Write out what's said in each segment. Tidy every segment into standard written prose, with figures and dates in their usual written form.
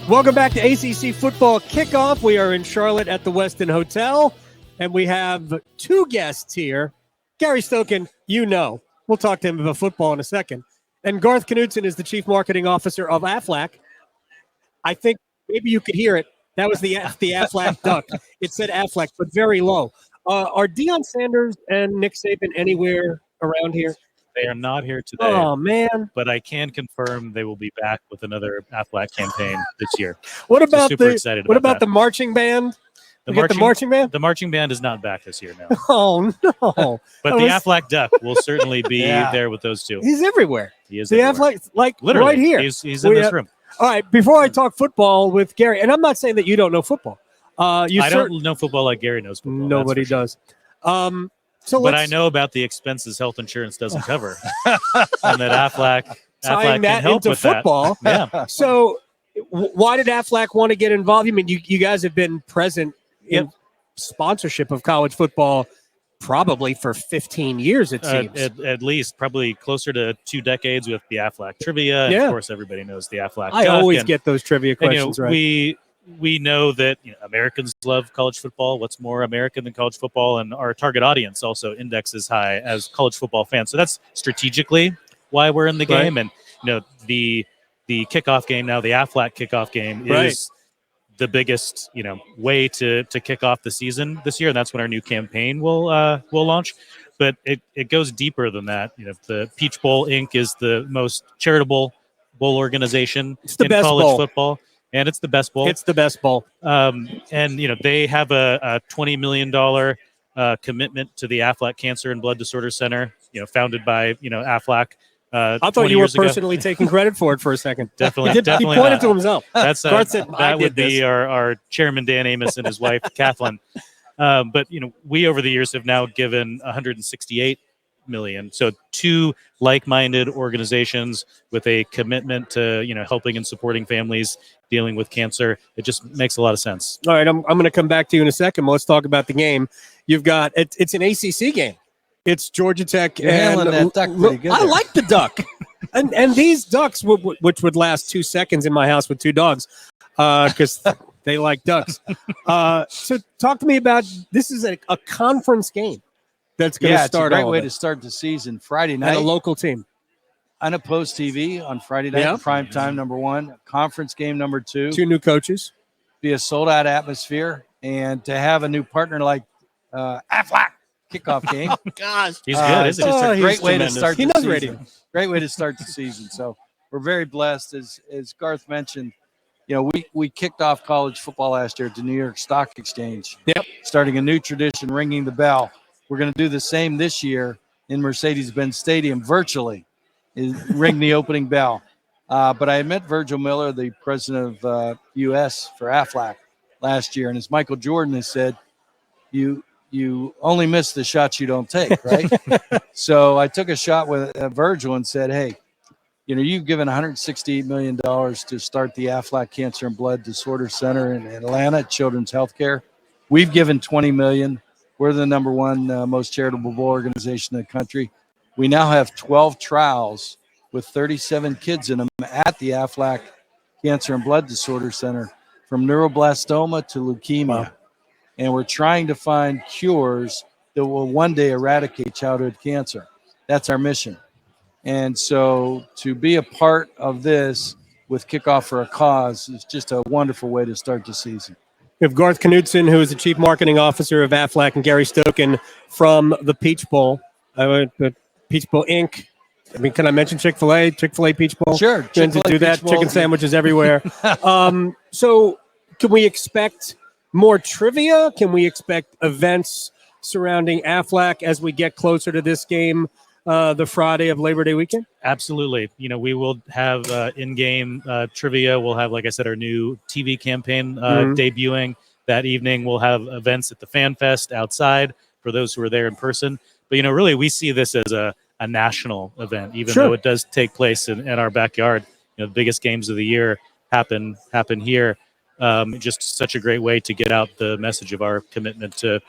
Welcome back to ACC Football Kickoff. We are in Charlotte at the Westin Hotel, and we have two guests here. Gary Stokan, we'll talk to him about football in a second. And Garth Knutson is the Chief Marketing Officer of Aflac. I think maybe you could hear it. That was the Aflac duck. It said Aflac, but very low. Are Deion Sanders and Nick Saban anywhere around here? They are not here today. Oh, man. But I can confirm they will be back with another Aflac campaign this year. What about super excited what about about the marching band? The marching band? The marching band is not back this year now. Oh, no. But the Aflac duck will certainly be there with those two. He's everywhere. He is the everywhere. Aflac, like literally right here. He's in this room. All right, before I talk football with Gary, and I'm not saying that you don't know football. I don't know football like Gary knows football. Nobody does. But I know about the expenses health insurance doesn't cover, and that Aflac tying can that help into with football. That. Yeah. So, why did Aflac want to get involved? I mean, you guys have been present in sponsorship of college football probably for 15 years. It seems at least probably closer to 2 decades with the Aflac trivia. And of course, everybody knows the Aflac. I always get those trivia questions right. We know that Americans love college football. What's more American than college football? And our target audience also indexes high as college football fans. So that's strategically why we're in the game. And the kickoff game now, the Aflac kickoff game is the biggest way to kick off the season this year. And that's when our new campaign will launch. But it goes deeper than that. The Peach Bowl Inc. is the most charitable bowl organization in college football. And it's the best bowl. It's the best bowl. And, they have a $20 million commitment to the Aflac Cancer and Blood Disorders Center, founded by, Aflac. I thought you were personally taking credit for it for a second. Definitely. He pointed to himself. Garth said, that would be our chairman, Dan Amos, and his wife, Kathleen. But, we over the years have now given $168 million. So 2 like-minded organizations with a commitment to, helping and supporting families dealing with cancer. It just makes a lot of sense. All right, I'm going to come back to you in a second. Let's talk about the game. You've got it's an ACC game. It's Georgia Tech. Handling that duck pretty good. I like the duck, and these ducks, which would last 2 seconds in my house with 2 dogs, because they like ducks. So talk to me about this. Is a conference game that's going to start. It's a great way to start the season. Friday night, and a local team. Unopposed TV on Friday night, prime time number 1, conference game number 2. 2 new coaches. Be a sold-out atmosphere, and to have a new partner like Aflac kickoff game. Oh, gosh. He's good, isn't he? It's a great way to start the season. Radio. Great way to start the season. So we're very blessed. As Garth mentioned, we kicked off college football last year at the New York Stock Exchange. Yep. Starting a new tradition, ringing the bell. We're going to do the same this year in Mercedes-Benz Stadium virtually. Ring the opening bell. But I met Virgil Miller, the president of U.S. for Aflac last year, and as Michael Jordan has said, you only miss the shots you don't take, right? So I took a shot with Virgil and said, hey, you've given $168 million to start the Aflac Cancer and Blood Disorders Center in Atlanta, Children's Healthcare. We've given $20 million. We're the number 1 most charitable bowl organization in the country. We now have 12 trials with 37 kids in them at the Aflac Cancer and Blood Disorders Center, from neuroblastoma to leukemia. Wow. And we're trying to find cures that will one day eradicate childhood cancer. That's our mission. And so to be a part of this with Kickoff for a Cause is just a wonderful way to start the season. We have Garth Knutson, who is the Chief Marketing Officer of Aflac, and Gary Stokan from the Peach Bowl. Peach Bowl Inc. I mean, can I mention Chick-fil-A? Chick-fil-A Peach Bowl? Sure. To do that. Chicken sandwiches everywhere. So can we expect more trivia? Can we expect events surrounding Aflac as we get closer to this game the Friday of Labor Day weekend? Absolutely. We will have in-game trivia. We'll have, like I said, our new TV campaign debuting that evening. We'll have events at the Fan Fest outside for those who are there in person. But, really, we see this as a national event, even though it does take place in our backyard. The biggest games of the year happen here. Just such a great way to get out the message of our commitment to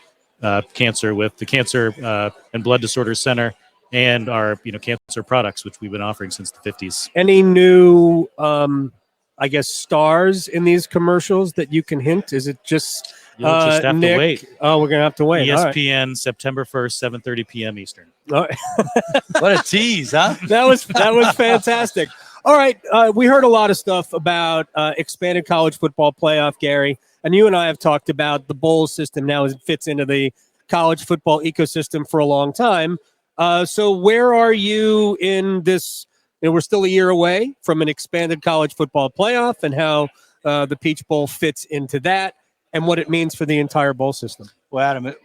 cancer with the Cancer and Blood Disorders Center and our cancer products, which we've been offering since the 50s. Any new I guess, stars in these commercials that you can hint? Is it just You'll just have Nick? to wait. Oh, we're gonna have to wait. All right. ESPN, September 1st, 7:30 p.m. Eastern. All right. What a tease, huh? That was fantastic. All right, we heard a lot of stuff about expanded college football playoff, Gary, and you and I have talked about the bowl system now as it fits into the college football ecosystem for a long time. So where are you in this? We're still a year away from an expanded college football playoff, and how the Peach Bowl fits into that, and what it means for the entire bowl system. Well, Adam,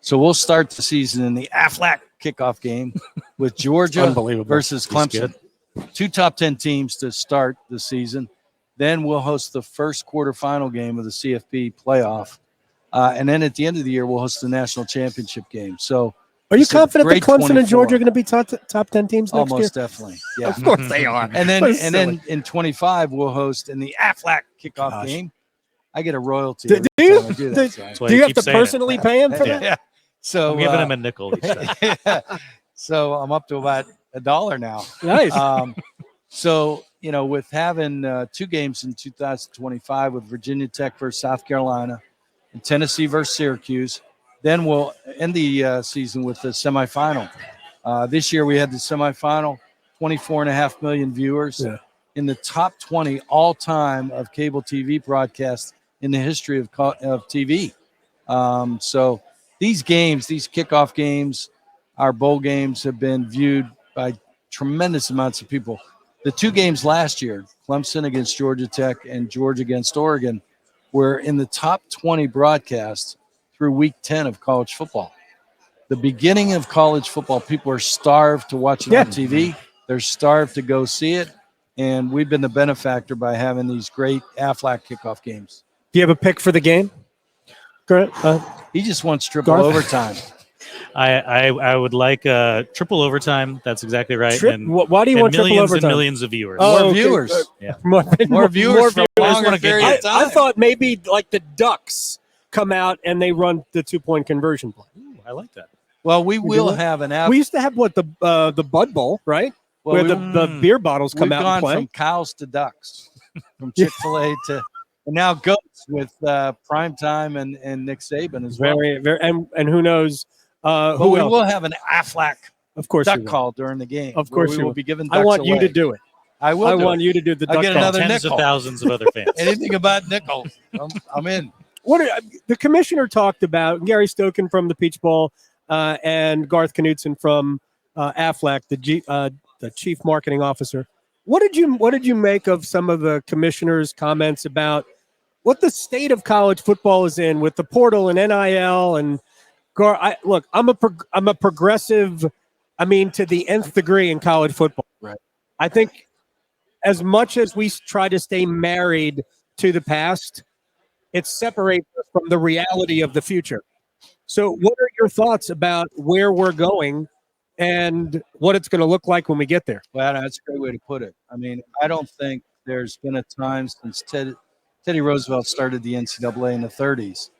so we'll start the season in the Aflac kickoff game with Georgia versus Clemson. 2 top 10 teams to start the season. Then we'll host the first quarterfinal game of the CFP playoff. And then at the end of the year, we'll host the national championship game. So are you confident that Clemson 24. and Georgia are going to be top 10 teams next year? Almost definitely. Yeah. Of course they are. And then in 25, we'll host in the Aflac kickoff game. I get a royalty. Do you? Do that, so. Do you have to personally pay him for that? Yeah. So I'm giving him a nickel each time. So I'm up to about $1 now. Nice. So, with having 2 games in 2025 with Virginia Tech versus South Carolina and Tennessee versus Syracuse, then we'll end the season with the semifinal. This year we had the semifinal, 24.5 million viewers in the top 20 all-time of cable TV broadcasts in the history of TV. So these games, these kickoff games, our bowl games have been viewed by tremendous amounts of people. The 2 games last year, Clemson against Georgia Tech and Georgia against Oregon, were in the top 20 broadcasts through week 10 of college football. The beginning of college football, people are starved to watch it on TV. They're starved to go see it. And we've been the benefactor by having these great Aflac kickoff games. Do you have a pick for the game? He just wants triple overtime. I would like triple overtime. That's exactly right. Why do you want triple overtime? And millions of viewers. More viewers. Yeah. More viewers for a longer period of time. I thought maybe like the Ducks come out and they run the 2-point conversion play. Ooh, I like that. Well, we will have an We used to have the Bud Bowl, right? Well, where the beer bottles come out and play. We've gone from cows to ducks, from Chick-fil-A to and now goats with Primetime and Nick Saban as well. Very, and who knows we will have an Aflac duck call during the game. Of course, we will be giving ducks I want away. you to do it. I will. I want you to do the duck I'll get call. another Tens nickel. of thousands of other fans. Anything about nickels, I'm in. The commissioner talked about Gary Stokan from the Peach Bowl and Garth Knutson from Aflac, the chief marketing officer. What did you make of some of the commissioner's comments about what the state of college football is in with the portal and NIL and look, I'm a progressive. I mean, to the nth degree in college football. Right. I think as much as we try to stay married to the past, it separates us from the reality of the future. So what are your thoughts about where we're going and what it's going to look like when we get there? Well, that's a great way to put it. I mean, I don't think there's been a time since Teddy Roosevelt started the NCAA in the 30s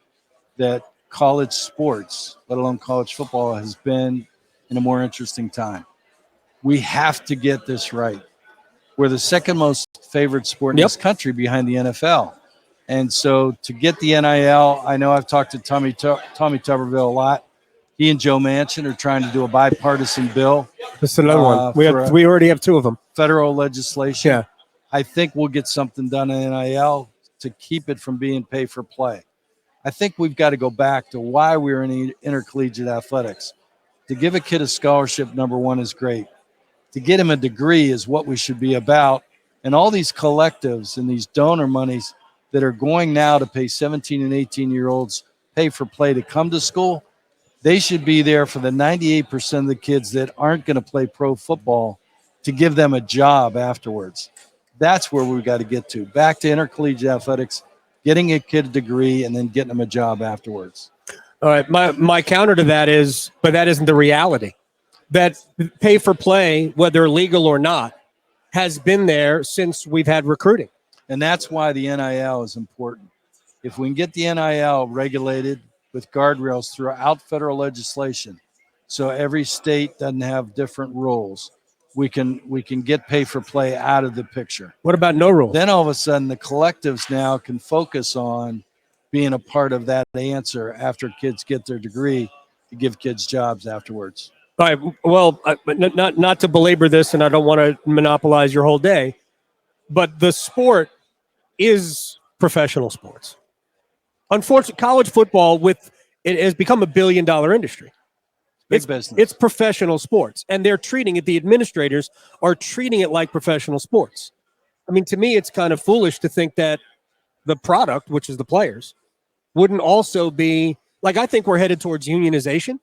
that college sports, let alone college football, has been in a more interesting time. We have to get this right. We're the second most favored sport in this country behind the NFL. And so to get the NIL, I know I've talked to Tommy Tuberville a lot. He and Joe Manchin are trying to do a bipartisan bill. That's another one. We already have 2 of them. Federal legislation. Yeah. I think we'll get something done in NIL to keep it from being pay for play. I think we've got to go back to why we were in intercollegiate athletics. To give a kid a scholarship, number one, is great. To get him a degree is what we should be about. And all these collectives and these donor monies that are going now to pay 17 and 18-year-olds pay for play to come to school, they should be there for the 98% of the kids that aren't going to play pro football to give them a job afterwards. That's where we've got to get to. Back to intercollegiate athletics, getting a kid a degree and then getting them a job afterwards. All right. My counter to that is, but that isn't the reality. That pay for play, whether legal or not, has been there since we've had recruiting. And that's why the NIL is important. If we can get the NIL regulated with guardrails throughout federal legislation, so every state doesn't have different rules, we can get pay for play out of the picture. What about no rules? Then all of a sudden the collectives now can focus on being a part of that answer after kids get their degree to give kids jobs afterwards. All right. Well, not to belabor this, and I don't want to monopolize your whole day, but the sport is professional sports. Unfortunately, college football it has become $1 billion industry. Big business. It's professional sports, and they're treating it. The administrators are treating it like professional sports. I mean, to me, it's kind of foolish to think that the product, which is the players, wouldn't also be like. I think we're headed towards unionization.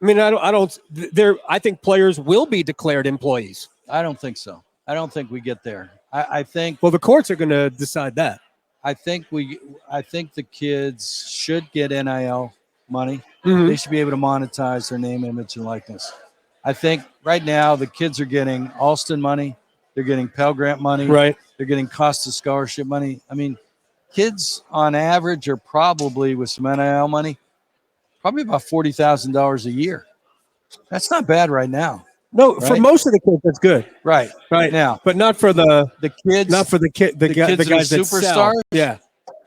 I mean, I think players will be declared employees. I don't think so. I don't think we get there. I think. Well, the courts are going to decide that. I think the kids should get NIL money. Mm-hmm. They should be able to monetize their name, image, and likeness. I think right now the kids are getting Alston money. They're getting Pell Grant money. Right. They're getting cost of scholarship money. I mean, kids on average are probably, with some NIL money, probably about $40,000 a year. That's not bad right now. No, right? For most of the kids, that's good. Right. Right Now, but not for the kids. not for the kids guys that superstars. sell. Yeah.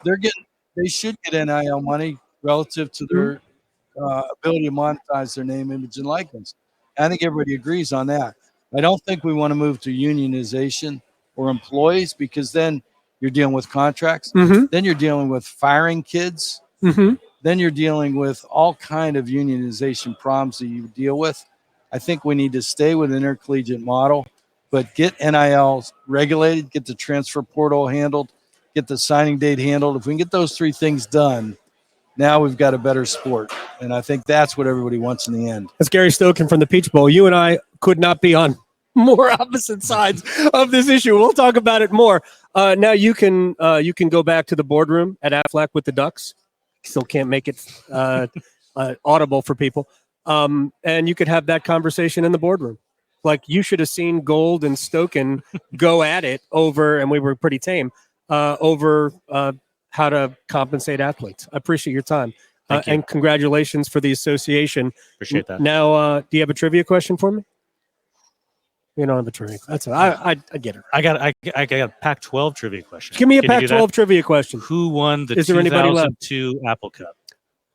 They should get NIL money relative to their ability to monetize their name, image, and likeness. I think everybody agrees on that. I don't think we want to move to unionization or employees, because then you're dealing with contracts. Mm-hmm. Then you're dealing with firing kids. Mm-hmm. Then you're dealing with all kind of unionization problems that you deal with. I think we need to stay with an intercollegiate model, but get NIL regulated, get the transfer portal handled, get the signing date handled. If we can get those three things done, now we've got a better sport. And I think that's what everybody wants in the end. That's Gary Stokan from the Peach Bowl. You and I could not be on more opposite sides of this issue. We'll talk about it more. Now you can go back to the boardroom at Aflac with the Ducks. Still can't make it audible for people. And you could have that conversation in the boardroom. Like, you should have seen Gold and Stokan go at it over, and we were pretty tame, over how to compensate athletes. I appreciate your time. Thank you. And congratulations for the association. Appreciate that. Now, do you have a trivia question for me? You don't have a trivia. That's I get it. I got a Pac-12 trivia question. Give me a Can you do Pac-12 that? trivia question. Who won the Is there anybody left? 2002 Apple Cup?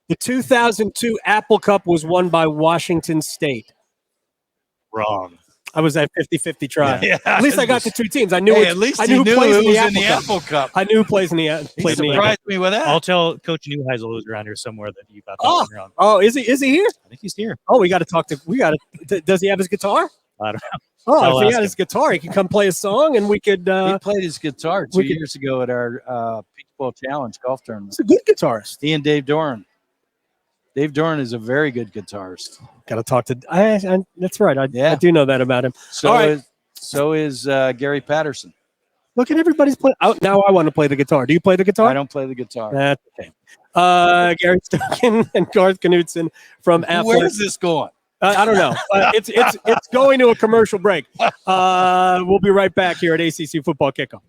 The 2002 Apple Cup was won by Washington State. Wrong. I was at 50-50 try. Yeah. At least I got the two teams. I knew Hey, at least I he knew knew who plays it in was the in the Apple Apple Cup. I knew who plays in the He plays in the surprised me with that. I'll tell Coach Newheisel, who's around here somewhere, that you got that one wrong. Oh, is he here? I think he's here. Oh, we got to talk to. Does he have his guitar? I don't know. Oh, I'll if he ask had him. his guitar, he could come play a song, and we could. He played his guitar 2 we could- years ago at our Peach Bowl Challenge golf tournament. He's a good guitarist. He and Dave Doran. Dave Doran is a very good guitarist. Got to talk to. That's right. I do know that about him. So All right. so is Gary Patterson. Look at everybody's playing. Oh, now I want to play the guitar. Do you play the guitar? I don't play the guitar. That's okay. Gary Stokan and Garth Knutson from Aflac. Where is this going? I don't know. It's going to a commercial break. We'll be right back here at ACC Football Kickoff.